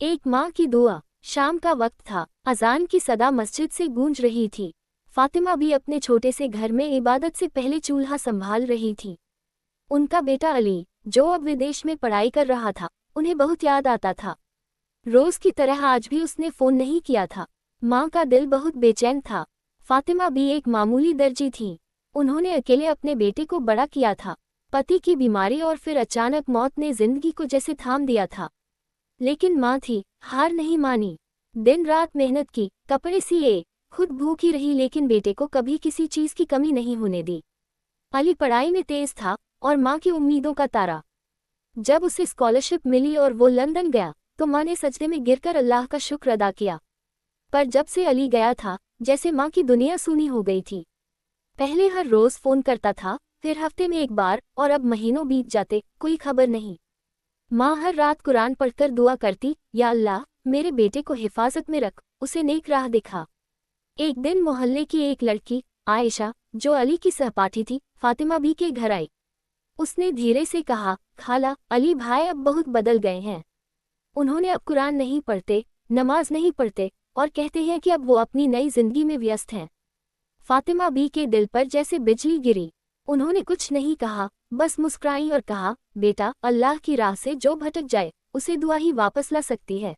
ایک माँ की दुआ। शाम का वक्त था, अजान की सदा मस्जिद से गूंज रही थी। फातिमा भी अपने छोटे से घर में इबादत से पहले चूल्हा संभाल रही थी। उनका बेटा अली, जो अब विदेश में पढ़ाई कर रहा था, उन्हें बहुत याद आता था। रोज की तरह आज भी उसने फोन नहीं किया था। माँ का दिल बहुत बेचैन था। फातिमा भी एक मामूली दर्जी थी। उन्होंने अकेले अपने बेटे को बड़ा किया था। पति की बीमारी और फिर अचानक मौत ने जिंदगी को जैसे थाम दिया था। लेकिन माँ थी, हार नहीं मानी। दिन रात मेहनत की, कपड़े सिए, खुद भूखी रही, लेकिन बेटे को कभी किसी चीज की कमी नहीं होने दी। अली पढ़ाई में तेज था और माँ की उम्मीदों का तारा। जब उसे स्कॉलरशिप मिली और वो लंदन गया तो माँ ने सजदे में गिरकर अल्लाह का शुक्र अदा किया। पर जब से अली गया था, जैसे माँ की दुनिया सूनी हो गई थी। पहले हर रोज फोन करता था, फिर हफ्ते में एक बार, और अब महीनों बीत जाते, कोई खबर नहीं। माँ हर रात कुरान पढ़कर दुआ करती, या अल्लाह, मेरे बेटे को हिफाजत में रख, उसे नेक राह दिखा। एक दिन मोहल्ले की एक लड़की, आयशा, जो अली की सहपाठी थी, फातिमा भी के घर आई। उसने धीरे से कहा, खाला, अली भाई अब बहुत बदल गए हैं। उन्होंने अब कुरान नहीं पढ़ते, नमाज नहीं पढ़ते, और कहते हैं कि अब वो अपनी नई जिंदगी में व्यस्त हैं। फातिमा बी के दिल पर जैसे बिजली गिरी। उन्होंने कुछ नहीं कहा, बस मुस्कुराई और कहा, बेटा, अल्लाह की राह से जो भटक जाए, उसे दुआ ही वापस ला सकती है।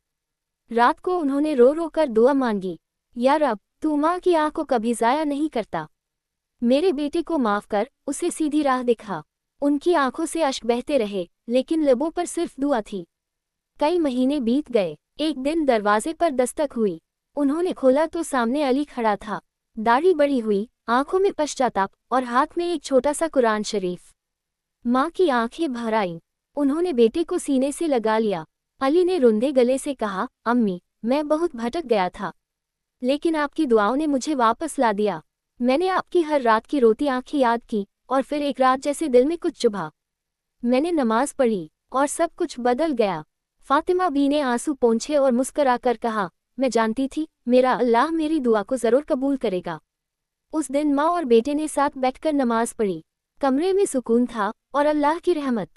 रात को उन्होंने रो रो कर दुआ मांगी, या रब, तू माँ की आँख को कभी ज़ाया नहीं करता। मेरे बेटे को माफ़ कर, उसे सीधी राह दिखा। उनकी आंखों से अश्क बहते रहे, लेकिन लबों पर सिर्फ दुआ थी। कई महीने बीत गए। एक दिन दरवाजे पर दस्तक हुई। उन्होंने खोला तो सामने अली खड़ा था। दाढ़ी बड़ी हुई, आंखों में पश्चाताप, और हाथ में एक छोटा सा कुरान शरीफ। माँ की आंखें भर आईं। उन्होंने बेटे को सीने से लगा लिया। अली ने रुंधे गले से कहा, अम्मी, मैं बहुत भटक गया था, लेकिन आपकी दुआओं ने मुझे वापस ला दिया। मैंने आपकी हर रात की रोती आंखें याद की, और फिर एक रात जैसे दिल में कुछ चुभा। मैंने नमाज पढ़ी, और सब कुछ बदल गया। फातिमा बी ने आंसू पोंछे और मुस्कराकर कहा, मैं जानती थी, मेरा अल्लाह मेरी दुआ को ज़रूर कबूल करेगा। उस दिन माँ और बेटे ने साथ बैठकर नमाज पढ़ी। कमरे में सुकून था, और अल्लाह की रहमत।